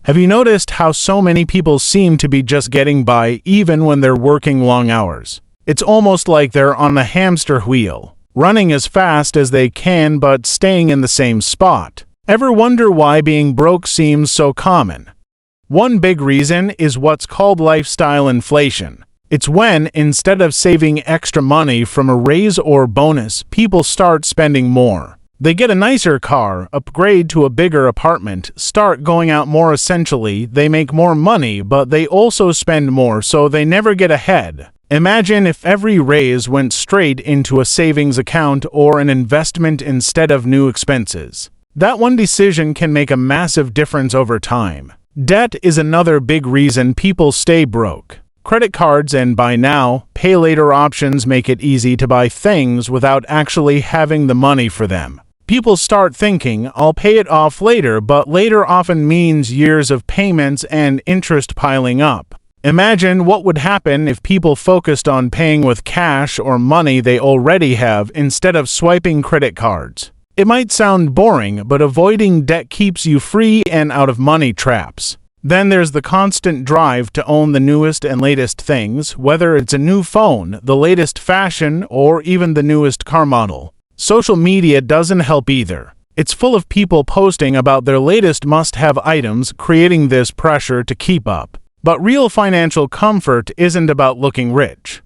Have you noticed how so many people seem to be just getting by even when they're working long hours? It's almost like they're on a hamster wheel, running as fast as they can but staying in the same spot. Ever wonder why being broke seems so common? One big reason is what's called lifestyle inflation. It's when, instead of saving extra money from a raise or bonus, people start spending more. They get a nicer car, upgrade to a bigger apartment, start going out more. Essentially, they make more money, but they also spend more, so they never get ahead. Imagine if every raise went straight into a savings account or an investment instead of new expenses. That one decision can make a massive difference over time. Debt is another big reason people stay broke. Credit cards and buy now, pay later options make it easy to buy things without actually having the money for them. People start thinking, I'll pay it off later, but later often means years of payments and interest piling up. Imagine what would happen if people focused on paying with cash or money they already have instead of swiping credit cards. It might sound boring, but avoiding debt keeps you free and out of money traps. Then there's the constant drive to own the newest and latest things, whether it's a new phone, the latest fashion, or even the newest car model. Social media doesn't help either. It's full of people posting about their latest must-have items, creating this pressure to keep up. But real financial comfort isn't about looking rich.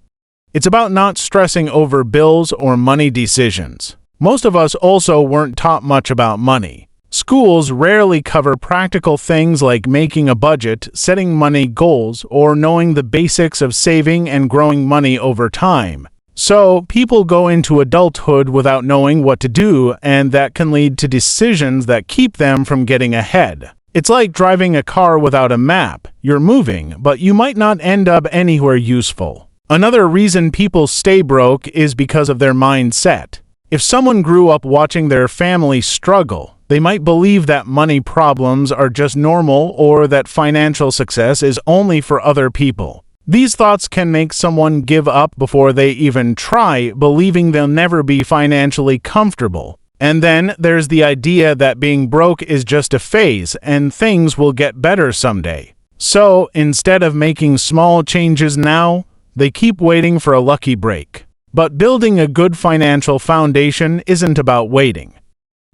It's about not stressing over bills or money decisions. Most of us also weren't taught much about money. Schools rarely cover practical things like making a budget, setting money goals, or knowing the basics of saving and growing money over time. So, people go into adulthood without knowing what to do, and that can lead to decisions that keep them from getting ahead. It's like driving a car without a map. You're moving, but you might not end up anywhere useful. Another reason people stay broke is because of their mindset. If someone grew up watching their family struggle, they might believe that money problems are just normal or that financial success is only for other people. These thoughts can make someone give up before they even try, believing they'll never be financially comfortable. And then there's the idea that being broke is just a phase and things will get better someday. So, instead of making small changes now, they keep waiting for a lucky break. But building a good financial foundation isn't about waiting.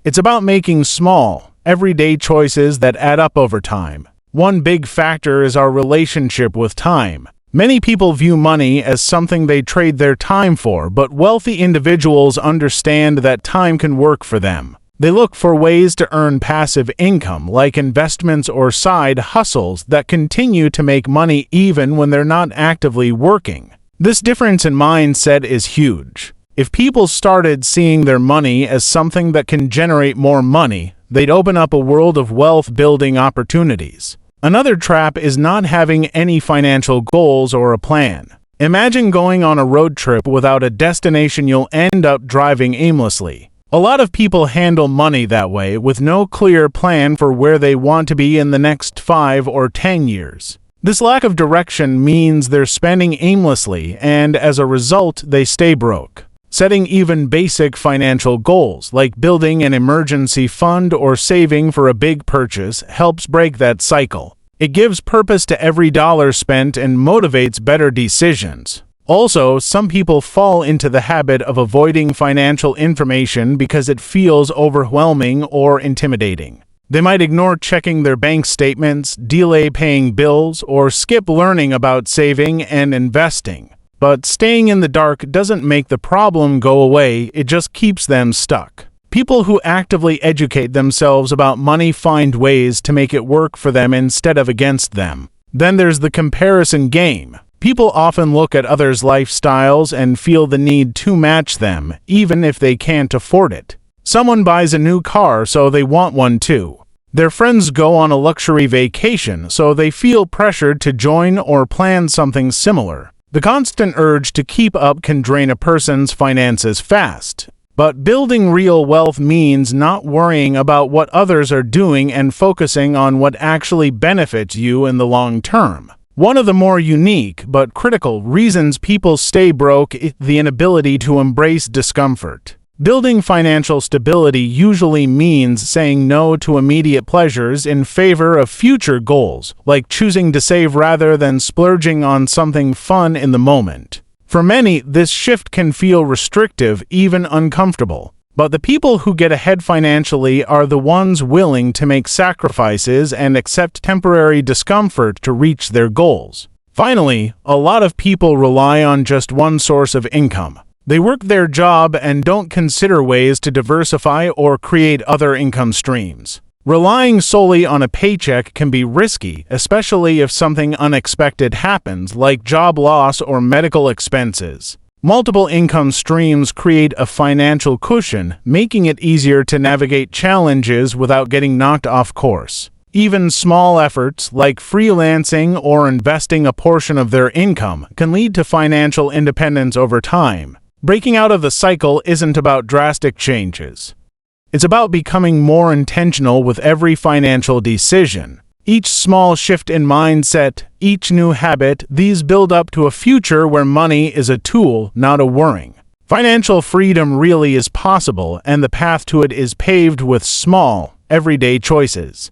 It's about making small, everyday choices that add up over time. One big factor is our relationship with time. Many people view money as something they trade their time for, but wealthy individuals understand that time can work for them. They look for ways to earn passive income, like investments or side hustles that continue to make money even when they're not actively working. This difference in mindset is huge. If people started seeing their money as something that can generate more money, they'd open up a world of wealth-building opportunities. Another trap is not having any financial goals or a plan. Imagine going on a road trip without a destination. You'll end up driving aimlessly. A lot of people handle money that way, with no clear plan for where they want to be in the next 5 or 10 years. This lack of direction means they're spending aimlessly, and as a result, they stay broke. Setting even basic financial goals, like building an emergency fund or saving for a big purchase, helps break that cycle. It gives purpose to every dollar spent and motivates better decisions. Also, some people fall into the habit of avoiding financial information because it feels overwhelming or intimidating. They might ignore checking their bank statements, delay paying bills, or skip learning about saving and investing. But staying in the dark doesn't make the problem go away, it just keeps them stuck. People who actively educate themselves about money find ways to make it work for them instead of against them. Then there's the comparison game. People often look at others' lifestyles and feel the need to match them, even if they can't afford it. Someone buys a new car, so they want one too. Their friends go on a luxury vacation, so they feel pressured to join or plan something similar. The constant urge to keep up can drain a person's finances fast. But building real wealth means not worrying about what others are doing and focusing on what actually benefits you in the long term. One of the more unique but critical reasons people stay broke is the inability to embrace discomfort. Building financial stability usually means saying no to immediate pleasures in favor of future goals, like choosing to save rather than splurging on something fun in the moment. For many, this shift can feel restrictive, even uncomfortable. But the people who get ahead financially are the ones willing to make sacrifices and accept temporary discomfort to reach their goals. Finally, a lot of people rely on just one source of income. They work their job and don't consider ways to diversify or create other income streams. Relying solely on a paycheck can be risky, especially if something unexpected happens, like job loss or medical expenses. Multiple income streams create a financial cushion, making it easier to navigate challenges without getting knocked off course. Even small efforts, like freelancing or investing a portion of their income, can lead to financial independence over time. Breaking out of the cycle isn't about drastic changes. It's about becoming more intentional with every financial decision. Each small shift in mindset, each new habit, these build up to a future where money is a tool, not a worry. Financial freedom really is possible, and the path to it is paved with small, everyday choices.